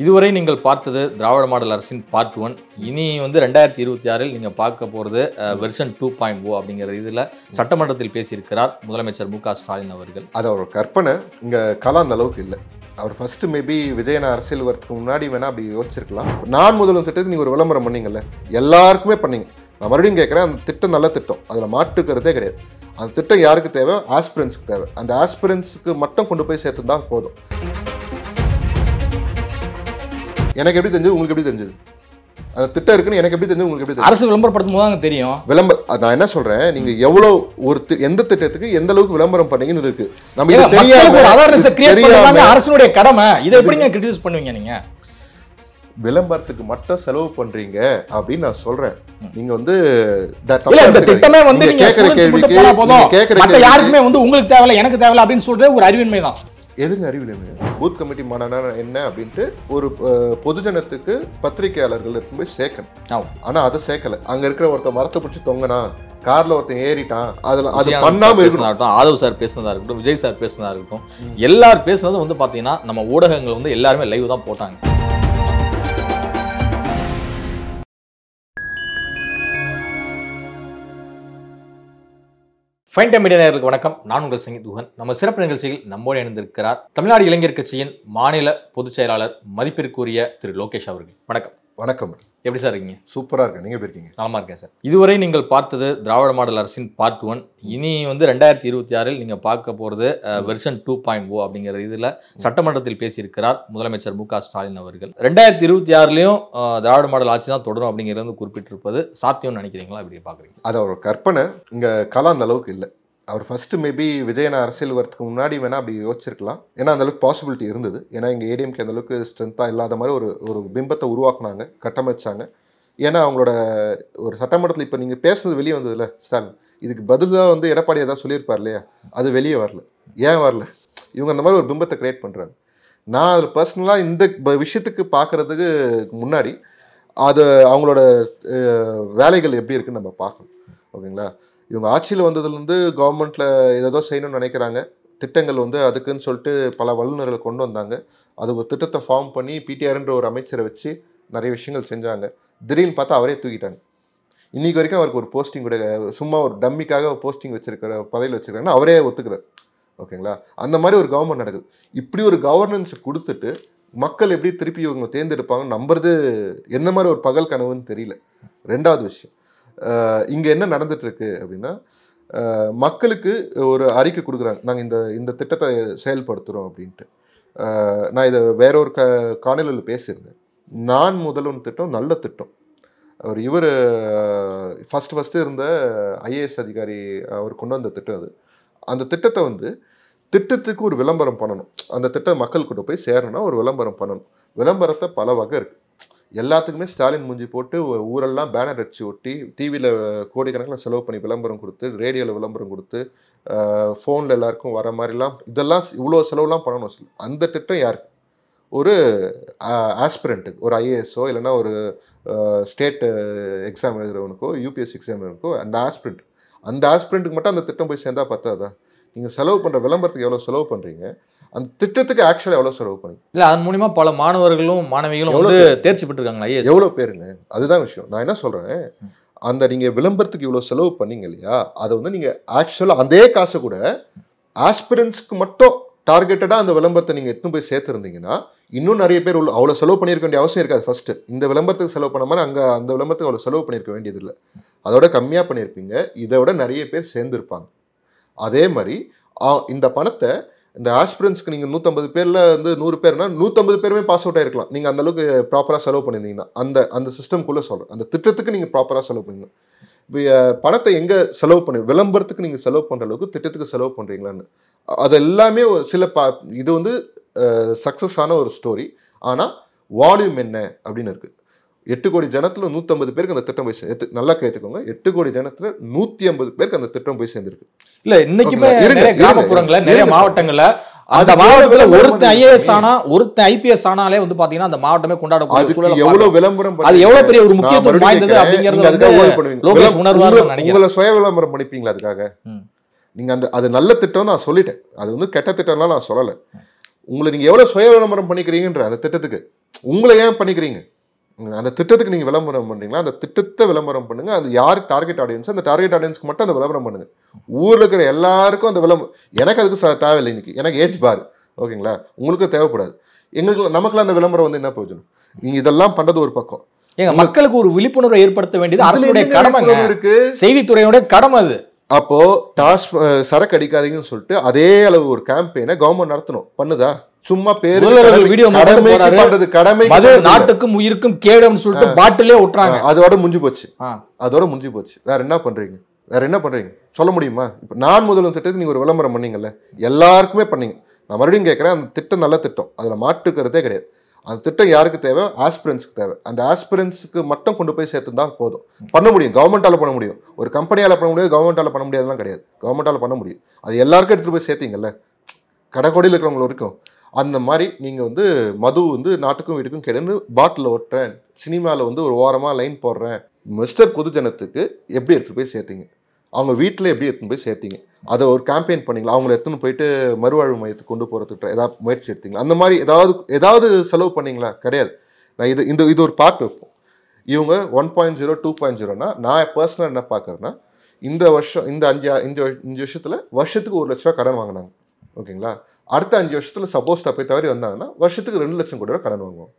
இதுவரை நீங்கள் பார்த்தது திராவிட மாடல் அரசின் பார்ட் 1. இனி 2026 நீங்கள் பார்க்க போகிறது வெர்ஷன் 2.0 அப்படிங்கிற இதில் சட்டமன்றத்தில் பேசியிருக்கிறார் முதலமைச்சர் மு க ஸ்டாலின் அவர்கள். அது அவர் கற்பனை, இங்கே கலா அந்த அளவுக்கு இல்லை. அவர் ஃபர்ஸ்ட் மேபி விஜயன அரசியல் வரதுக்கு முன்னாடி வேணா அப்படி யோசிச்சிருக்கலாம். நான் முதல்வர் திட்டத்துக்கு நீங்கள் ஒரு விளம்பரம் பண்ணீங்கல்ல, எல்லாருக்குமே பண்ணீங்க. நான் மறுபடியும் கேட்குறேன், அந்த திட்டம் நல்ல திட்டம், அதில் மாட்டுக்கிறதே கிடையாது. அந்த திட்டம் யாருக்கு தேவை? ஆஸ்பிரன்ஸுக்கு தேவை. அந்த ஆஸ்பிரன்ஸுக்கு மட்டும் கொண்டு போய் சேர்த்து தான் போதும். எனக்கு எப்படி தெரிஞ்சது, உங்களுக்கு எப்படி தெரிஞ்சது? அந்த திட்டம் இருக்குன்னு எனக்கு எப்படி தெரிஞ்சது, உங்களுக்கு எப்படி தெரியும்? அரசு விளம்பரப்படுத்தும் போது தெரியும். நான் என்ன சொல்றேன், நீங்க எவ்வளவு ஒரு எந்த திட்டத்துக்கு எந்த அளவுக்கு விளம்பரம் பண்ணீங்கன்னு இருக்கு. நம்ம இது தெரியாம அரசுடைய கடமை, இதை எப்படி நீங்க கிரிட்டிசைஸ் பண்ணுவீங்க? நீங்க விளம்பரத்துக்கு மட்டும் செலவு பண்றீங்க அப்படின்னு நான் சொல்றேன். நீங்க திட்டமே கேட்கிற கேள்விக்கு யாருக்குமே உங்களுக்கு தேவையில்லை எனக்கு தேவையில்லை அப்படின்னு சொல்றது ஒரு அறிவின்மை தான். எதுங்க அறிவியல்? பூத் கமிட்டி மாநாடு என்ன அப்படின்ட்டு ஒரு பொதுஜனத்துக்கு பத்திரிகையாளர்கள் போய் சேர்க்கணும். ஆனா அதை சேர்க்கல. அங்க இருக்கிற ஒருத்தர் மரத்தை பிடிச்சி தொங்கினா, கார்ல ஒருத்தன் ஏறிட்டான், அதுல அது பண்ணாம இருக்கணும். ஆதவ் சார் பேசினதா இருக்கட்டும், விஜய் சார் பேசினதா இருக்கட்டும், எல்லாரும் பேசுனது பாத்தீங்கன்னா நம்ம ஊடகங்கள் எல்லாருமே லைவ் தான் போட்டாங்க. ஃபைன் டைம் மீடியா நேயர்களுக்கு வணக்கம். நான் உங்கள் சங்கீத் குஹன். நம்ம சிறப்பு நிகழ்ச்சியில் நம்மோடு இணைந்திருக்கிறார் தமிழ்நாடு இளைஞர் கட்சியின் மாநில பொதுச் செயலாளர் மதிப்பிற்குரிய திரு லோகேஷ் அவர்கள். வணக்கம். வணக்கம். எப்படி சார் இருக்கீங்க? சூப்பரா இருக்கேன். நீங்க எப்படி இருக்கீங்க? நலமா இருக்கேன் சார். இதுவரை நீங்கள் பார்த்தது திராவிட மாடல் அரசின் பார்ட் 1. இனி 2026 நீங்கள் பார்க்க போகிறது வெர்ஷன் 2.0 அப்படிங்கிற இதில் சட்டமன்றத்தில் பேசியிருக்கிறார் முதலமைச்சர் மு க ஸ்டாலின் அவர்கள். 2026 திராவிட மாடல் ஆட்சி தான் தொடரும் அப்படிங்கிறது குறிப்பிட்டிருப்பது சாத்தியம்னு நினைக்கிறீங்களா? இப்படி பார்க்குறீங்க? அது அவர் கற்பனை, இங்கே கலா அந்த அளவுக்கு இல்லை. அவர் ஃபர்ஸ்ட் மேபி விஜயன அரசியல் வரதுக்கு முன்னாடி வேணா அப்படி யோசிச்சிருக்கலாம். ஏன்னா அந்த அளவுக்கு பாசிபிலிட்டி இருந்தது. ஏன்னா இங்கே ஏடிஎம்கே அந்த அளவுக்கு ஸ்ட்ரென்த்தாக இல்லாத மாதிரி ஒரு பிம்பத்தை உருவாக்குனாங்க, கட்டமைச்சாங்க. ஏன்னா அவங்களோட ஒரு சட்டமன்றத்தில் இப்போ நீங்கள் பேசுனது வெளியே வந்ததுல ஸ்டாலின், இதுக்கு பதிலாக எடப்பாடி ஏதாவது சொல்லியிருப்பார் இல்லையா, அது வெளியே வரல. ஏன் வரல? இவங்க அந்த மாதிரி ஒரு பிம்பத்தை கிரியேட் பண்ணுறாங்க. நான் அதில் பர்சனலாக இந்த விஷயத்துக்கு பார்க்குறதுக்கு முன்னாடி அது அவங்களோட வேலைகள் எப்படி இருக்குன்னு நம்ம பார்க்கணும். ஓகேங்களா? இவங்க ஆட்சியில் வந்ததுலேருந்து கவர்மெண்ட்டில் ஏதோ செய்யணும்னு நினைக்கிறாங்க. திட்டங்கள் அதுக்குன்னு சொல்லிட்டு பல வல்லுநர்களை கொண்டு வந்தாங்க. அது ஒரு திட்டத்தை ஃபார்ம் பண்ணி பிடிஆர்ன்ற ஒரு அமைச்சரை வச்சு நிறைய விஷயங்கள் செஞ்சாங்க. திடீர்னு பார்த்தா அவரே தூக்கிட்டாங்க. இன்னைக்கு வரைக்கும் அவருக்கு ஒரு போஸ்டிங் கூட, சும்மா ஒரு டம்மிக்காக போஸ்டிங் வச்சிருக்கிற பதவியில் வச்சிருக்காங்கன்னா அவரே ஒத்துக்கிறார். ஓகேங்களா? அந்த மாதிரி ஒரு கவர்மெண்ட் நடக்குது. இப்படி ஒரு கவர்னன்ஸ் கொடுத்துட்டு மக்கள் எப்படி திருப்பி இவங்க தேர்ந்தெடுப்பாங்கன்னு நம்புறது என்ன மாதிரி ஒரு பகல் கனவுன்னு தெரியல. ரெண்டாவது விஷயம், இங்கே என்ன நடந்துட்டு இருக்கு அப்படின்னா, மக்களுக்கு ஒரு அறிக்கை கொடுக்குறாங்க, நாங்கள் இந்த திட்டத்தை செயல்படுத்துகிறோம் அப்படின்ட்டு. நான் இதை வேற ஒரு காணொலியில் பேசியிருந்தேன். நான் முதல்வன் திட்டம் நல்ல திட்டம். இவர் ஃபஸ்ட்டு இருந்த ஐஏஎஸ் அதிகாரி அவர் கொண்டு வந்த திட்டம் அது. அந்த திட்டத்தை திட்டத்துக்கு ஒரு விளம்பரம் பண்ணணும். அந்த திட்டம் மக்கள் கிட்ட போய் சேரணும்னா ஒரு விளம்பரம் பண்ணணும். விளம்பரத்தை பல வகை இருக்குது. எல்லாத்துக்குமே ஸ்டாலின் மூஞ்சி போட்டு ஊரெல்லாம் பேனர் அடிச்சு ஒட்டி, டிவியில் கோடிக்கணக்கில் செலவு பண்ணி விளம்பரம் கொடுத்து, ரேடியோவில் விளம்பரம் கொடுத்து, ஃபோனில் எல்லாருக்கும் வர மாதிரிலாம் இதெல்லாம் இவ்வளோ செலவுலாம் பண்ணணும். அந்த திட்டம் யாருக்கு? ஒரு ஆஸ்பிரண்ட்டுக்கு, ஒரு ஐஏஎஸ்ஓ இல்லைன்னா ஒரு ஸ்டேட் எக்ஸாம் எழுதுறவனுக்கோ யூபிஎஸ்சி எக்ஸாம் எழுதுறவனுக்கோ அந்த ஆஸ்பிரண்ட்டுக்கு மட்டும் அந்த திட்டம் போய் சேர்ந்தா பத்தாதா? நீங்கள் செலவு பண்ணுற விளம்பரத்துக்கு எவ்வளோ செலவு பண்ணுறீங்க, அந்த திட்டத்துக்கு ஆக்சுவலாக எவ்வளோ செலவு பண்ணுங்க? இல்லை, அதன் மூலிமா பல மாணவர்களும் மாணவிகளும் தேர்ச்சி பெற்றிருக்காங்களா? எவ்வளோ பேருங்க? அதுதான் விஷயம். நான் என்ன சொல்கிறேன், அந்த நீங்கள் விளம்பரத்துக்கு இவ்வளோ செலவு பண்ணீங்க இல்லையா, அதை நீங்கள் ஆக்சுவலாக அதே காசை கூட ஆஸ்பிரன்ஸ்க்கு மட்டும் டார்கெட்டடாக அந்த விளம்பரத்தை நீங்கள் எடுத்து போய் சேர்த்துருந்தீங்கன்னா இன்னும் நிறைய பேர் அவ்வளோ செலவு பண்ணியிருக்க வேண்டிய அவசியம் இருக்காது. ஃபர்ஸ்ட் இந்த விளம்பரத்துக்கு செலவு பண்ண மாதிரி அங்கே அந்த விளம்பரத்துக்கு அவ்வளோ செலவு பண்ணியிருக்க வேண்டியது இல்லை. அதோட கம்மியாக பண்ணியிருப்பீங்க. இதை விட நிறைய பேர் சேர்ந்துருப்பாங்க. அதே மாதிரி இந்த பணத்தை இந்த ஆஸ்பிரன்ஸ்க்கு நீங்கள் 150 பேரில் 100 பேர்னா 150 பேருமே பாஸ் அவுட் ஆகிருக்கலாம். நீங்கள் அந்தளவுக்கு ப்ராப்பராக செலவு பண்ணியிருந்தீங்கன்னா அந்த சிஸ்டம்குள்ளே சொல்கிறேன். அந்த திட்டத்துக்கு நீங்கள் ப்ராப்பராக செலவு பண்ணிங்க. இப்போ பணத்தை எங்கே செலவு பண்ணி விளம்பரத்துக்கு நீங்கள் செலவு பண்ணுற அளவுக்கு திட்டத்துக்கு செலவு பண்ணுறீங்களான்னு அது எல்லாமே சில இது சக்ஸஸ் ஆன ஒரு ஸ்டோரி. ஆனால் வால்யூம் என்ன அப்படின்னு இருக்குது. 8 கோடி ஜனத்தில் 150 பேருக்கு அந்த திட்டம் போய் சேர்ந்து, நல்லா கேட்டுக்கோங்க, 8 கோடி ஜனத்தில் 150 பேருக்கு அந்த திட்டம் போய் சேர்ந்துருக்கு. இல்ல, இன்னைக்குமே கிராமப்புறங்கள்ல நிறைய மாவட்டங்கள்ல அந்த மாவட்டத்துல ஒருத்தன் ஐஏஎஸ் ஆனா ஒருத்தன் ஐபிஎஸ் ஆனாலே பாத்தீங்கன்னா அந்த மாவட்டமே கொண்டாடக்கூடிய சூழல். எவ்வளவு விளம்பரம், அது எவ்வளவு பெரிய ஒரு முக்கியத்துவம் வாய்ந்தது அப்படிங்கறது உங்களை சுய விளம்பரம் பண்ணிப்பீங்களா? அதுக்காக நீங்க அது நல்ல திட்டம் நான் சொல்லிட்டேன். அது கெட்ட திட்டம்லாம் நான் சொல்லலை. உங்களை நீங்க எவ்வளவு சுய விளம்பரம் பண்ணிக்கிறீங்கன்ற அந்த திட்டத்துக்கு உங்களை ஏன் பண்ணிக்கிறீங்க? அந்த திட்டத்துக்கு நீங்க விளம்பரம் பண்றீங்களா? அந்த திட்டத்தை விளம்பரம் பண்ணுங்க. அது யாரு டார்கெட் ஆடியன்ஸ், அந்த டார்கெட் ஆடியன்ஸ்க்கு மட்டும் அந்த விளம்பரம் பண்ணுங்க. ஊர்ல இருக்கிற எல்லாருக்கும் அந்த விளம்பரம். எனக்கு அதுக்கு தேவையில்லை. இன்னைக்கு எனக்கு ஏஜ் பார், ஓகேங்களா? உங்களுக்கு தேவைப்படாது. எங்களுக்கு நமக்குலாம் அந்த விளம்பரம் வந்து என்ன பிரயோஜனம்? நீங்க இதெல்லாம் பண்றது ஒரு பக்கம். ஏங்க மக்களுக்கு ஒரு விழிப்புணர்வை ஏற்படுத்த வேண்டியது அரசுடைய கடமை இருக்கு, செய்தித்துறையோட கடமை அது. அப்போ சரக்கு அடிக்காதீங்கன்னு சொல்லிட்டு அதே அளவு ஒரு கேம்பெயினை கவர்மெண்ட் நடத்தணும். பண்ணுதா? சும்மா பேரு வீடியோ கடமை, நாட்டுக்கும் உயிருக்கும் கேடுன்னு சொல்லிட்டு பாட்டிலே விட்டுறாங்க. அதோட முடிஞ்சு போச்சு. வேற என்ன பண்றீங்க சொல்ல முடியுமா? இப்ப நான் முதல்வன் திட்டத்துக்கு நீங்க ஒரு விளம்பரம் பண்ணீங்கல்ல, எல்லாருக்குமே பண்ணீங்க. நான் மறுபடியும் கேட்கறேன், அந்த திட்டம் நல்ல திட்டம், அதுல மாற்றுக்கிறதே கிடையாது. அந்த திட்டம் யாருக்கு தேவை? ஆஸ்பிரன்ஸ்க்கு தேவை. அந்த ஆஸ்பிரன்ஸ்க்கு மட்டும் கொண்டு போய் சேர்த்து தான் போதும். பண்ண முடியும், கவர்மெண்டால பண்ண முடியும். ஒரு கம்பெனியால பண்ண முடியாது, கவர்மெண்டால பண்ண முடியாதுலாம் கிடையாது. கவர்மெண்டால பண்ண முடியும். அது எல்லாருக்கும் எடுத்துட்டு போய் சேர்த்தீங்கல்ல, கடைக்கோடியில் இருக்கிறவங்களும் இருக்கும். அந்த மாதிரி நீங்க வந்து மது வந்து நாட்டுக்கும் வீட்டுக்கும் கெடுன்னு பாட்டில் ஓட்டுறேன், சினிமாவில் வந்து ஒரு ஓரமா லைன் போடுறேன், மிஸ்டர் பொதுஜனத்துக்கு எப்படி எடுத்துட்டு போய் சேர்த்தீங்க? அவங்க வீட்டில் எப்படி எடுத்துன்னு போய் சேர்த்தீங்க? அதை ஒரு கேம்பெயின் பண்ணீங்களா? அவங்களை எடுத்துன்னு போயிட்டு மறுவாழ்வு மையத்துக்கு கொண்டு போகிறதுக்கு ஏதாவது முயற்சி எடுத்தீங்களா? அந்த மாதிரி ஏதாவது செலவு பண்ணீங்களா? கிடையாது. நான் இது ஒரு பார்ட் வைப்போம். இவங்க 1.0 2.0னா நான் பர்சனலாக என்ன பார்க்குறேன்னா, இந்த வருஷம் இந்த 5 வருஷத்தில் வருஷத்துக்கு 1 லட்ச ரூபா கடன் வாங்கினாங்க, ஓகேங்களா? அடுத்த 5 வருஷத்தில் சப்போஸ் தப்பை தவறி வந்தாங்கன்னா வருஷத்துக்கு 2 லட்சம் கோடி ரூபா கடன் வாங்குவோம்.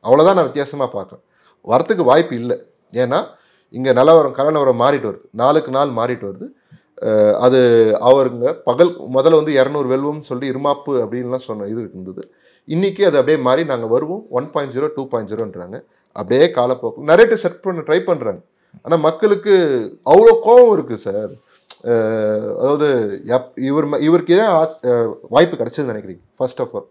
அவ்வளோதான் நான் வித்தியாசமாக பார்க்குறேன். வரத்துக்கு வாய்ப்பு இல்லை. ஏன்னா இங்கே கலநிலவரம் மாறிட்டு வருது, நாளுக்கு நாள் மாறிட்டு வருது. அது அவருங்க முதல்ல வந்து 200 வெல்வம்னு சொல்லி இருமாப்பு அப்படின்லாம் சொன்ன இது இருந்தது. இன்னைக்கு அது அப்படியே மாறி நாங்கள் வருவோம் 1.0 2.0ன்றாங்க. அப்படியே காலப்போக்கு நரேட்டிவ் செட் பண்ண ட்ரை பண்ணுறாங்க. ஆனால் மக்களுக்கு அவ்வளோ கோபம் இருக்குது சார். அதாவது இவருக்கு ஏன் வாய்ப்பு கிடைச்சதுன்னு நினைக்கிறீங்க? ஃபர்ஸ்ட் ஆஃப் ஆல்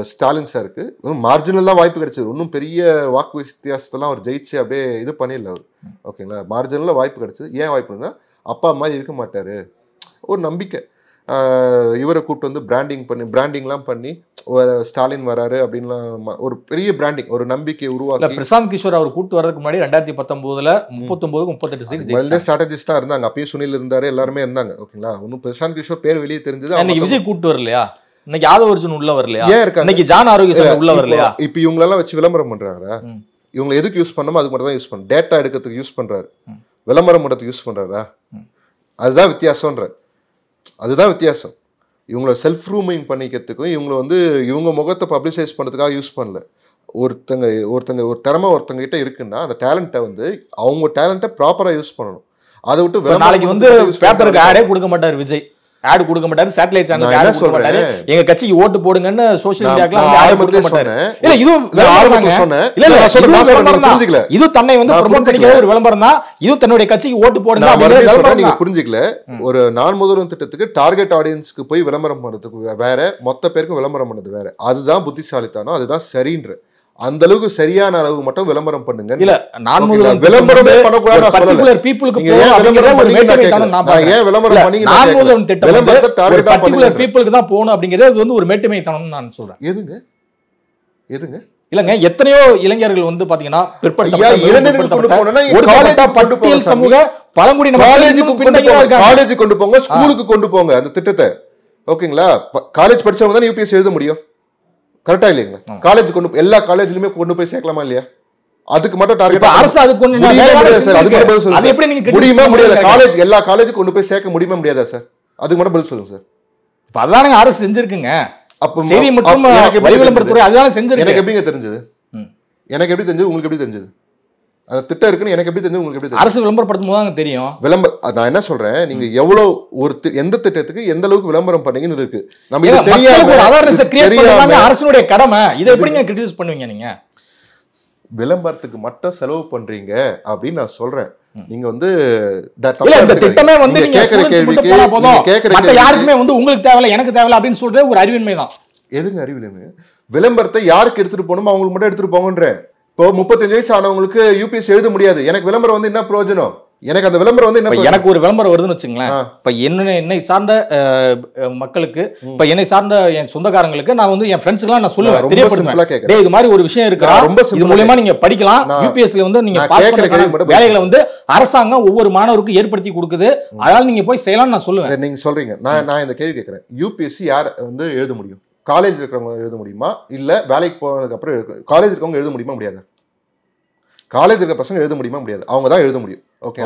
ஸ்டாலின் சாருக்கு மார்ஜினலாக வாய்ப்பு கிடைச்சது. இன்னும் பெரிய வாக்கு வித்தியாசத்தெல்லாம் அவர் ஜெயிச்சு அப்படியே இது பண்ணிடல அவர், ஓகேங்களா? மார்ஜினலாக வாய்ப்பு கிடைச்சது. ஏன் வாய்ப்புன்னா, அப்பா மாதிரி இருக்க மாட்டாரு, ஒரு நம்பிக்கை. இவரை கூப்பிட்டு வந்து பிராண்டிங்லாம் பண்ணி ஸ்டாலின் வராரு அப்படின்லாம் ஒரு பெரிய பிராண்டிங், ஒரு நம்பிக்கை உருவாக்கி. பிரசாந்த் கிஷோர் அவர் கூப்பிட்டு வரதுக்கு முன்னாடி 2019ல 39-38 சீட் ஸ்ட்ராட்டஜிஸ்டா இருந்தாங்க. அப்பயே சுனில் இருந்தாரு, எல்லாருமே இருந்தாங்க, ஓகேங்களா? இன்னும் பிரசாந்த் கிஷோர் பேர் வெளியே தெரிஞ்சது. விஜய் கூப்பிட்டு வரலையா? இன்னைக்கு யாதவ் அர்ஜுன் உள்ள வரலையா? ஏன் இருக்காங்க? இன்னைக்கு ஜான் ஆரோக்கியம் உள்ள வரலையா? இப்ப இவங்களெல்லாம் வச்சு விளம்பரம் பண்றாங்க. இவங்க எதுக்கு யூஸ் பண்ணமோ அதுக்கு மட்டும் தான் யூஸ் பண்ண, டேட்டா எடுக்கிறதுக்கு யூஸ் பண்றாரு, விளம்பரம் பண்றதுக்கு யூஸ் பண்றாரா? அதுதான் வித்தியாசம். இவங்கள செல்ஃப் ரூமிங் பண்ணிக்கிறதுக்கும் இவங்களை வந்து இவங்க முகத்தை பப்ளிசைஸ் பண்ணுறதுக்காக யூஸ் பண்ணல. ஒருத்தங்க ஒரு திறமை ஒருத்தங்க கிட்ட இருக்குன்னா அந்த டேலண்ட்டை வந்து அவங்க டேலண்ட்டை ப்ராப்பராக யூஸ் பண்ணணும். அதை விட்டு நாளைக்கு வந்து பேப்பருக்கு ஆடே கொடுக்க மாட்டார் விஜய், ஆட் கொடுக்க மாட்டாரு, சேட்டலைட் சேனலுக்கு ஆட் கொடுக்க மாட்டாரு, எங்க கட்சிக்கு ஓட்டு போடுங்கன்னு சோஷியல் மீடியாக்குலாம் ஆட் கொடுக்க மாட்டாரு. இல்ல இது புரிஞ்சிக்கல, இது தன்னை வந்து ப்ரோமோட் பண்ணிக்கிற ஒரு விளம்பரம் தான். இது தன்னுடைய கட்சிக்கு ஓட்டு போடுங்க அப்படிங்கறது நீங்க புரிஞ்சிக்கல. ஒரு நான் முதல்வன் திட்டத்துக்கு டார்கெட் ஆடியன்ஸ்க்கு போய் விளம்பரம் பண்றதுக்கு வேற, மொத்த பேருக்கு விளம்பரம் பண்ணது வேற. அதுதான் புத்திசாலித்தனம், அதுதான் சரின்ற. அந்த அளவுக்கு சரியான அளவு மட்டும் விளம்பரம் பண்ணுங்க. இல்ல நான் விளம்பரமே பண்ணக்கூடாது பர்టిక్యులர் பீப்புளுக்கு விளம்பரம் ஒரு மேட்டுமைத்தனம். நான் ஏன் விளம்பரம் பண்ணீங்க? நான் முதல்வன் திட்டம் விளம்பரத்தை டார்கெட்டா பர்టిక్యులர் பீப்புளுக்கு தான் போணும் அப்படிங்கிறது அது வந்து ஒரு மேட்டுமைத்தனம்னு நான் சொல்றேன். எதுங்க இல்லங்க, எத்தனையோ இளைஞர்கள் வந்து பாத்தீங்கன்னா பட்டியல் சமூக பழங்குடியின காலேஜ் கொண்டு போங்க, ஸ்கூலுக்கு கொண்டு போங்க அந்த திட்டத்தை, ஓகேங்களா? காலேஜ் படிச்சவங்க தான் யூபிஎஸ்சி எழுத முடியும், கரெக்டா இல்லைங்களா? காலேஜ் கொண்டு எல்லா காலேஜ்லயுமே கொண்டு போய் சேர்க்கலாமா இல்லையா? அதுக்கு மட்டும் டார்கெட் அரசு அதுக்கு முடியுமா முடியாது? காலேஜ் எல்லா காலேஜுக்கும் கொண்டு போய் சேர்க்க முடியுமா முடியாதா சார்? அதுக்கு மட்டும் பதில் சொல்லுங்க சார். அதானுங்க அரசு செஞ்சிருக்குங்க. அப்ப செய்தி மற்றும் விளம்பரத்துறை அதுதான் செஞ்சிருக்கு. எனக்கு எப்படிங்க தெரிஞ்சது? எனக்கு எப்படி தெரிஞ்சது? உங்களுக்கு எப்படி தெரிஞ்சது? அந்த திட்டம் இருக்குன்னு எனக்கு எப்படி தெரிஞ்சது? உங்களுக்கு எப்படி தெரியும்? அரசு விளம்பரப்படுத்தும் போது தான் தெரியும். நான் என்ன சொல்றேன், நீங்க எவ்வளவு எந்த திட்டத்துக்கு எந்த அளவுக்கு விளம்பரம் பண்ணீங்கன்னு இருக்கு. நம்ம இது தெரியாம அரசுடைய கடமை. இதை எப்படிங்க கிரிட்டிசைஸ் பண்ணுவீங்க? நீங்க விளம்பரத்துக்கு மட்டும் செலவு பண்றீங்க அப்படின்னு நான் சொல்றேன். நீங்க வந்து திட்டமே வந்து கேட்கிற கேள்விக்கு யாருக்குமே வந்து உங்களுக்கு தேவையில்ல எனக்கு தேவையில்ல அப்படின்னு சொல்ற ஒரு அறிவின்மை தான். எதுங்க அறிவின்மை? விளம்பரத்தை யாருக்கு எடுத்துட்டு போகணுமோ அவங்களுக்கு மட்டும் எடுத்துட்டு போங்கன்ற. இப்போ 35 வயசு ஆனவங்களுக்கு யூபிஎஸ் எழுத முடியாது. எனக்கு விளம்பரம் வந்து என்ன பிரயோஜனம்? எனக்கு அந்த விளம்பரம் வந்து என்ன? எனக்கு ஒரு விளம்பரம் வருதுன்னு வச்சுங்களேன். இப்ப என்னை சார்ந்த மக்களுக்கு, இப்ப என்னை சார்ந்த என் சொந்தக்காரங்களுக்கு நான் வந்து என் ஃப்ரெண்ட்ஸ்க்குலாம் நான் சொல்லுவேன், தெரியப்படுத்துவேன், இது மாதிரி ஒரு விஷயம் இருக்கு, இது மூலமா நீங்க படிக்கலாம், யூபிஎஸ்ல வந்து நீங்க வேலைகளை வந்து அரசாங்கம் ஒவ்வொரு மாணவருக்கும் ஏற்படுத்தி கொடுக்குது, அதனால நீங்க போய் செய்யலாம்னு நான் சொல்லுவேன். நீங்க சொல்றீங்க, நான் இந்த கேள்வி கேட்கிறேன், யூபிஎஸ்சி யார் வந்து எழுத முடியும்? காலேஜ் இருக்கிறவங்க எழுத முடியுமா இல்லை வேலைக்கு போனதுக்கு அப்புறம் காலேஜ் இருக்கவங்க எழுத முடியுமா முடியாது? காலேஜ் இருக்கிற பசங்க எழுத முடியுமா முடியாது? அவங்க தான் எழுத முடியும். ஓகே,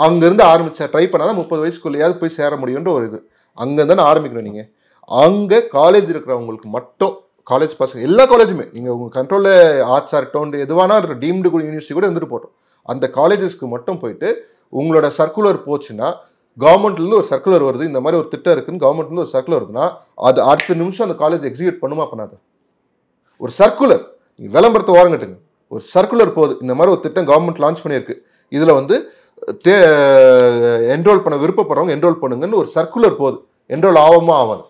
அங்கிருந்து ஆரம்பிச்சா ட்ரை பண்ணாதான் 30 வயசுக்குள்ளேயாவது போய் சேர முடியும்ன்ற ஒரு இது அங்கதானே ஆரம்பிக்கணும். நீங்க அங்க காலேஜ் இருக்கிறவங்களுக்கு மட்டும், காலேஜ் பசங்க எல்லா காலேஜுமே நீங்க உங்க கண்ட்ரோல்ல ஆர்ட்ஸா இருக்கட்டும் எதுவானா இருக்க டீம்டு யூனிவர்சிட்டி கூட இருந்துட்டு போட்டோம், அந்த காலேஜஸ்க்கு மட்டும் போயிட்டு உங்களோட சர்க்குலர் போச்சுன்னா, கவர்மெண்ட்லேருந்து ஒரு சர்க்குலர் வருது, இந்த மாதிரி ஒரு திட்டம் இருக்குன்னு கவர்மெண்ட்லேருந்து ஒரு சர்க்குலர் வருதுன்னா அது அடுத்த நிமிஷம் அந்த காலேஜ் எக்ஸிக்யூட் பண்ணுமா பண்ணாது? ஒரு சர்க்குலர் நீங்கள் விளம்பரத்தை ஓரங்கட்டுங்க, ஒரு சர்க்குலர் போகுது, இந்த மாதிரி ஒரு திட்டம் கவர்மெண்ட் லான்ச் பண்ணியிருக்கு, இதில் வந்து என்ரோல் பண்ண விருப்பப்படுறவங்க என்ரோல் பண்ணுங்கன்னு ஒரு சர்க்குலர் போகுது, என்ரோல் ஆகுமா ஆகாது?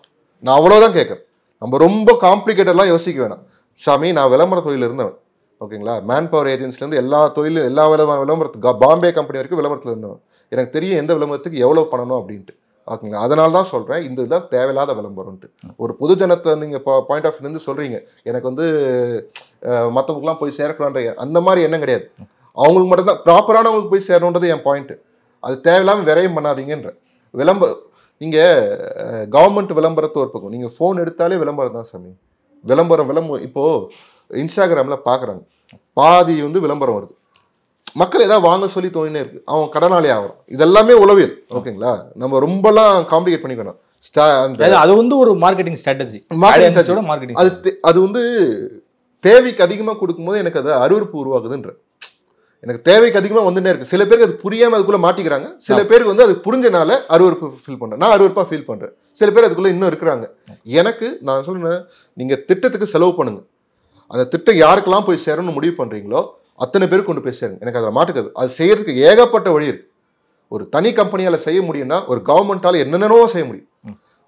நான் அவ்வளோதான் கேட்குறேன். நம்ம ரொம்ப காம்ப்ளிகேட்டட்லாம் யோசிக்க வேணாம். சாமி, நான் விளம்பர தொழில் இருந்தவன், ஓகேங்களா, மேன் பவர் ஏஜென்சிலேருந்து எல்லா தொழிலும் எல்லா விதமான விளம்பரத்துக்கு பாம்பே கம்பெனி வரைக்கும் விளம்பரத்தில் இருந்தவன். எனக்கு தெரியும் எந்த விளம்பரத்துக்கு எவ்வளோ பண்ணணும் அப்படின்ட்டு, ஓகேங்களா. அதனால தான் சொல்கிறேன், இந்த இதுதான் தேவையில்லாத விளம்பரம்ட்டு. ஒரு பொதுஜனத்தை நீங்கள் பாயிண்ட் ஆஃப் வியூலேருந்து சொல்கிறீங்க, எனக்கு வந்து மற்றவங்களுக்குலாம் போய் சேரக்கூடாதுன்ற அந்த மாதிரி எண்ணம் கிடையாது. அவங்களுக்கு மட்டும் தான் ப்ராப்பரானவங்களுக்கு போய் சேரணுன்றது என் பாயிண்ட்டு. அது தேவையில்லாமல் விரையும் பண்ணாதீங்கன்ற. நீங்கள் கவர்மெண்ட் விளம்பரத்தை ஒரு பக்கம், நீங்கள் ஃபோன் எடுத்தாலே விளம்பரம் தான் சாமி. விளம்பரம் இப்போது இன்ஸ்டாகிராமில் பார்க்குறாங்க, பாதி வந்து விளம்பரம் வருது, மக்கள் ஏதாவது வாங்க சொல்லி தோணினே இருக்கு, அவன் கடனாளி ஆகிறான். இதெல்லாமே உளவியல், ஓகேங்களா. நம்ம ரொம்பலாம் காம்ப்ளிகேட் பண்ணிக்கணும். அது வந்து ஒரு மார்க்கெட்டிங் ஸ்ட்ராட்டஜி. அது வந்து தேவைக்கு அதிகமாக கொடுக்கும்போது எனக்கு அது அருவருப்பு உருவாகுதுன்ற. எனக்கு தேவைக்கு அதிகமாக வந்துட்டே இருக்கு. சில பேருக்கு அது புரியாமல் அதுக்குள்ளே மாட்டிக்கிறாங்க, சில பேருக்கு வந்து அது புரிஞ்சனால அருவருப்பு ஃபீல் பண்ணுறேன். நான் அருவருப்பாக ஃபீல் பண்ணுறேன், சில பேர் அதுக்குள்ளே இன்னும் இருக்கிறாங்க. எனக்கு நான் சொல்லுவேன், நீங்கள் திட்டத்துக்கு செலவு பண்ணுங்க, அந்த திட்டம் யாருக்கெல்லாம் போய் சேரணும்னு முடிவு பண்ணுறீங்களோ அத்தனை பேருக்கு கொண்டு போய் சேருங்க. எனக்கு அதில் மாட்டுக்குது. அது செய்யறதுக்கு ஏகப்பட்ட வழி இருக்கு. ஒரு தனி கம்பெனியால் செய்ய முடியும்னா ஒரு கவர்மெண்டால் என்னென்னவோ செய்ய முடியும்.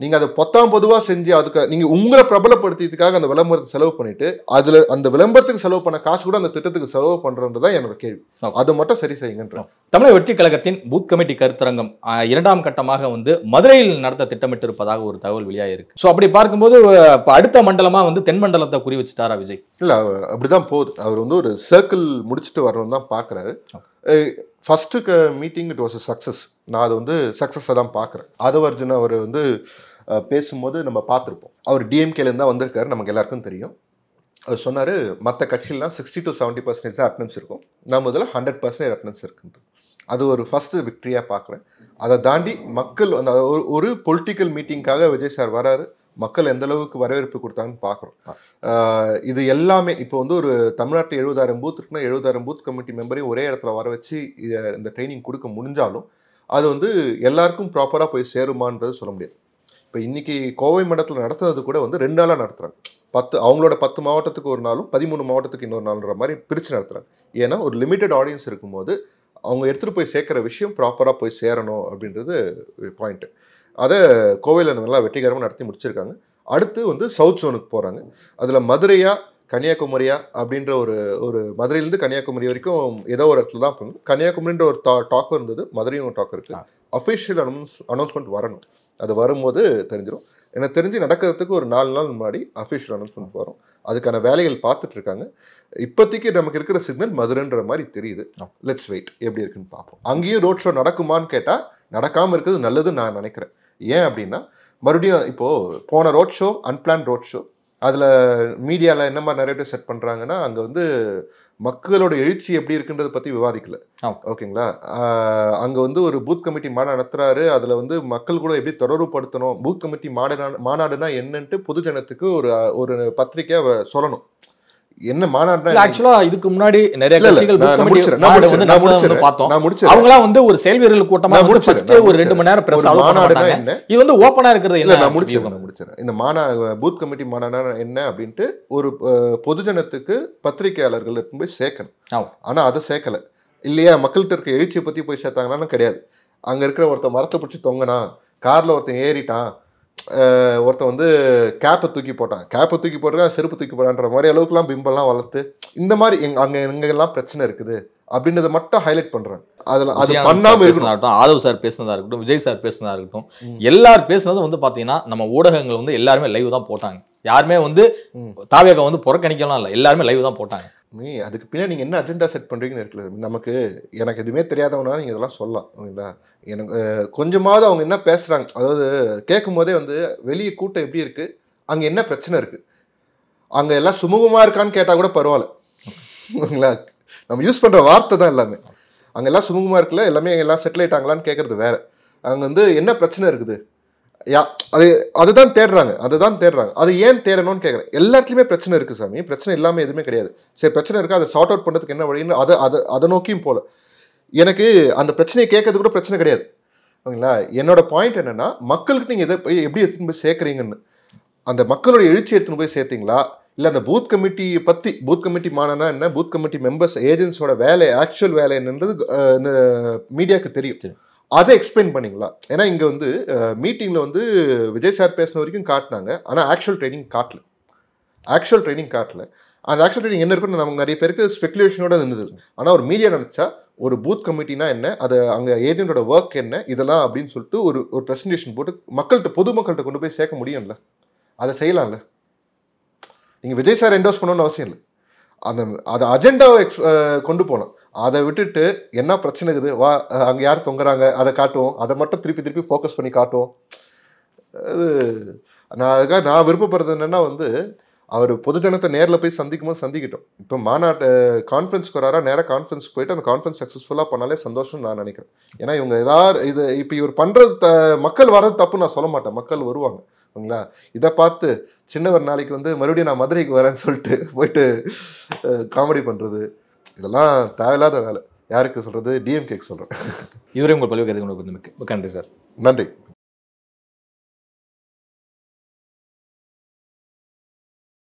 நீங்கள் அதை பொதுவாக செஞ்சு அதுக்கு நீங்கள் உங்களை பிரபலப்படுத்தியதுக்காக அந்த விளம்பரத்தை செலவு பண்ணிட்டு அதில் அந்த விளம்பரத்துக்கு செலவு பண்ண காசு கூட அந்த திட்டத்துக்கு செலவு பண்ணுறதுதான் என்னோட கேள்வி. அதை மட்டும் சரி செய்யுங்கன்ற. தமிழக வெற்றி கழகத்தின் பூத் கமிட்டி கருத்தரங்கம் 2ஆம் கட்டமாக வந்து மதுரையில் நடத்த திட்டமிட்டு இருப்பதாக ஒரு தகவல் வெளியாக இருக்கு. ஸோ அப்படி பார்க்கும்போது அடுத்த மண்டலமாக வந்து தென் மண்டலத்தை குறி வச்சுட்டாரா விஜய்? இல்லை, அப்படிதான் போகுது. அவர் வந்து ஒரு சர்க்கிள் முடிச்சுட்டு வரணும் தான் பார்க்குறாரு. First meeting it was a success. நான் அது வந்து சக்ஸஸாக தான் பார்க்குறேன். ஆதவர்ஜுன் அவர் வந்து பேசும்போது நம்ம பார்த்துருப்போம். அவர் டிஎம்கேலேருந்து தான் வந்திருக்காரு, நமக்கு எல்லாருக்கும் தெரியும். அவர் சொன்னார், மற்ற கட்சியிலாம் 60 to 70% தான் அட்டனன்ஸ் இருக்கும், நம்ம இதில் 100% அட்டனன்ஸ் இருக்குன்ட்டு. அது ஒரு ஃபஸ்ட்டு விக்ட்ரியாக பார்க்குறேன். அதை தாண்டி மக்கள் அந்த ஒரு பொலிட்டிக்கல் மீட்டிங்காக விஜய் சார் வராரு, மக்கள் எந்த அளவுக்கு வரவேற்பு கொடுத்தாங்கன்னு பார்க்குறோம். இது எல்லாமே இப்போ வந்து ஒரு தமிழ்நாட்டில் 70,000 பூத் இருக்குன்னா 70,000 பூத் கமிட்டி மெம்பரையும் ஒரே இடத்துல வர வச்சு இந்த ட்ரைனிங் கொடுக்க முடிஞ்சாலும் அது வந்து எல்லாருக்கும் ப்ராப்பராக போய் சேருமான்றது சொல்ல முடியாது. இப்போ இன்னைக்கு கோவை மண்டலத்தில் நடத்துறது கூட வந்து 2 நாளாக நடத்துகிறாங்க. அவங்களோட 10 மாவட்டத்துக்கு ஒரு நாளும் 13 மாவட்டத்துக்கு இன்னொரு நாள்ன்ற மாதிரி பிரித்து நடத்துகிறாங்க. ஏன்னா ஒரு லிமிட்டட் ஆடியன்ஸ் இருக்கும்போது அவங்க எடுத்துகிட்டு போய் சேர்க்குற விஷயம் ப்ராப்பராக போய் சேரணும் அப்படின்றது பாயிண்ட்டு. அதை கோவையில் நல்லா வெற்றிகரமாக நடத்தி முடிச்சிருக்காங்க. அடுத்து வந்து சவுத் ஜோனுக்கு போகிறாங்க. அதில் மதுரையா கன்னியாகுமரியா அப்படின்ற ஒரு மதுரையிலேருந்து கன்னியாகுமரி வரைக்கும் ஏதோ ஒரு இடத்துல தான் போகணும். கன்னியாகுமரின்ற ஒரு டாக் இருந்தது, மதுரையும் ஒரு டாக் இருக்குது. அஃபிஷியல் அனௌன்ஸ்மெண்ட் வரணும். அது வரும்போது தெரிஞ்சிடும். எனக்கு தெரிஞ்சு நடக்கிறதுக்கு ஒரு 4 நாள் முன்னாடி அஃபிஷியல் அனௌன்ஸ்மெண்ட் வரும். அதுக்கான வேலைகள் பார்த்துட்டு இருக்காங்க. இப்போதைக்கு நமக்கு இருக்கிற சிக்னல் மதுரைன்ற மாதிரி தெரியுது. லெட்ஸ் வெயிட், எப்படி இருக்குன்னு பார்ப்போம். அங்கேயும் ரோட் ஷோ நடக்குமான்னு கேட்டால் நடக்காமல் இருக்கிறது நல்லதுன்னு நான் நினைக்கிறேன். ஏன் அப்படின்னா, மறுபடியும் இப்போது போன road show unplanned road show, அதில் மீடியாவில் என்ன மாதிரி நரேட்டிவ் செட் பண்ணுறாங்கன்னா, அங்கே வந்து மக்களோட எழுச்சி எப்படி இருக்குன்றதை பற்றி விவாதிக்கல, ஓகேங்களா. அங்கே வந்து ஒரு பூத் கமிட்டி மாநாடு நடத்துகிறாரு, அதில் வந்து மக்கள் கூட எப்படி தொடர்புபடுத்தணும், பூத் கமிட்டி மாநாடுனா என்னன்ட்டு பொதுஜனத்துக்கு ஒரு பத்திரிக்கையை சொல்லணும். என்ன மாநாடுனா ஆக்சுவலா இதுக்கு முன்னாடி நிறைய கட்சிகள் அவங்கலாம் வந்து ஒரு செயல்வீரர்கள் கூட்டமா ஒரு 2 மணி நேரம் பிரஸ் மாநாடுனா என்ன, இது வந்து ஓப்பனா இருக்கிறது இல்ல. நான் முடிச்சிடறேன். இந்த பூத் கமிட்டி மாநாடுனா என்ன அப்படின்ட்டு ஒரு பொதுஜனத்துக்கு பத்திரிகையாளர்கள் போய் சேர்க்கணும். ஆனா அதை சேர்க்கல இல்லையா. மக்கள்கிட்ட இருக்க எழுச்சியை பத்தி போய் சேர்த்தாங்கன்னா கிடையாது. அங்க இருக்கிற ஒருத்தன் மரத்தை பிடிச்சி தொங்கினா, கார்ல ஒருத்தன் ஏறிட்டான், ஒருத்தன் வந்து கேப்பை தூக்கி போட்டா செருப்பு தூக்கி போடான்ற மாதிரி அளவுக்குலாம் பிம்பெல்லாம் வளர்த்து இந்த மாதிரி அங்கே எங்கெல்லாம் பிரச்சனை இருக்குது அப்படின்றத மட்டும் ஹைலைட் பண்றாங்க. அதில் அது பண்ணாமல் இருக்கணும். ஆதவ் சார் பேசினதா இருக்கட்டும், விஜய் சார் பேசினதா இருக்கட்டும், எல்லாரும் பேசுனது வந்து பார்த்தீங்கன்னா நம்ம ஊடகங்கள் வந்து எல்லாருமே லைவ் தான் போட்டாங்க. யாருமே வந்து தாவேகா வந்து புறக்கணிக்கலாம் இல்லை, எல்லாருமே லைவ் தான் போட்டாங்க. அதுக்கு பின்னாடி நீங்கள் என்ன அஜெண்டா செட் பண்ணுறீங்கன்னு இருக்குல்ல. எனக்கு எதுவுமே தெரியாதவனா நீங்கள் இதெல்லாம் சொல்லலாம், ஓகேங்களா. எனக்கு கொஞ்சமாவது அவங்க என்ன பேசுகிறாங்க, அதாவது கேட்கும் போதே வந்து வெளியே கூட்டம் எப்படி இருக்குது, அங்கே என்ன பிரச்சனை இருக்குது, அங்கே எல்லாம் சுமூகமாக இருக்கான்னு கேட்டால் கூட பரவாயில்ல. ஓகேங்களா, நம்ம யூஸ் பண்ணுற வார்த்தை தான் எல்லாமே. அங்கே எல்லாம் சுமூகமாக இருக்குல்ல, எல்லாமே எல்லாம் செட்டில் ஆயிட்டாங்களான்னு கேட்குறது வேற. அங்கே வந்து என்ன பிரச்சனை இருக்குது, அதுதான் தேடுறாங்க. அது ஏன் தேடணும்னு கேட்குறேன். எல்லாத்துலேயுமே பிரச்சனை இருக்குது சாமி, பிரச்சனை இல்லாமல் எதுவுமே கிடையாது. சரி, பிரச்சனை இருக்குது, அதை சார்ட் அவுட் பண்ணுறதுக்கு என்ன வழின்னு அதை நோக்கியும் போல. எனக்கு அந்த பிரச்சனையை கேட்கறது கூட பிரச்சனை கிடையாது. ஓகேங்களா, என்னோட பாயிண்ட் என்னன்னா, மக்களுக்கு நீங்கள் எதை போய் எப்படி எடுத்துன்னு போய் சேர்க்குறீங்கன்னு, அந்த மக்களுடைய எழுச்சி எடுத்துன்னு போய் சேர்த்தீங்களா, இல்லை அந்த பூத் கமிட்டியை பற்றி, பூத் கமிட்டி மானனா என்ன, பூத் கமிட்டி மெம்பர்ஸ் ஏஜென்ட்ஸோட வேலை, ஆக்சுவல் வேலை என்னன்றது இந்த மீடியாவுக்கு தெரியும், அதை எக்ஸ்பிளைன் பண்ணிங்களா? ஏன்னா இங்கே வந்து மீட்டிங்கில் வந்து விஜய் சார் பேசின வரைக்கும் காட்டினாங்க, ஆனால் ஆக்சுவல் ட்ரைனிங் காட்டல. அந்த ஆக்சுவல் ட்ரைனிங் என்ன இருக்குன்னு நமக்கு நிறைய பேருக்கு ஸ்பெகுலேஷனோட இருந்தது. ஆனால் ஒரு மீடியா நினச்சா ஒரு பூத் கமிட்டினா என்ன, அது அங்கே ஏஜென்ட்டோட ஒர்க் என்ன, இதெல்லாம் அப்படின்னு சொல்லிட்டு ஒரு ப்ரெசன்டேஷன் போட்டு பொதுமக்கள்கிட்ட கொண்டு போய் சேர்க்க முடியும்ல, அதை செய்யலாம்ல. நீங்கள் விஜய் சார் என்டோஸ் பண்ணணும்னு அவசியம் இல்லை, அதை அஜெண்டாவை கொண்டு போகலாம். அதை விட்டுட்டு என்ன பிரச்சனை இருக்குது, வா அங்கே யார் தொங்குறாங்க அதை காட்டுவோம், அதை மட்டும் திருப்பி ஃபோக்கஸ் பண்ணி காட்டுவோம். அதுக்காக நான் விருப்பப்படுறது என்னென்னா வந்து, அவர் பொதுஜனத்தை நேரில் போய் சந்திக்கிட்டோம். இப்போ மாநாட்டு கான்ஃபரன்ஸ்க்கு வராரா, நேராக கான்ஃபரன்ஸ்க்கு போயிட்டு அந்த கான்ஃபரன்ஸ் சக்ஸஸ்ஃபுல்லாக பண்ணாலே சந்தோஷம்னு நான் நினைக்கிறேன். ஏன்னா இவங்க இது இப்போ இவர் பண்ணுறது மக்கள் வர்றது தப்பு நான் சொல்ல மாட்டேன், மக்கள் வருவாங்க. ஓகேங்களா, இதை பார்த்து சின்னவர் நாளைக்கு வந்து மறுபடியும் நான் மதுரைக்கு வரேன்னு சொல்லிட்டு போயிட்டு காமெடி பண்ணுறது, இதெல்லாம் தேவையில்லாத வேலை. யாருக்கு சொல்கிறது, டிஎம்கேக்கு சொல்கிறேன். இவரே உங்கள் பல்வேறு கருத்துக்களுக்கு நன்றி சார். நன்றி.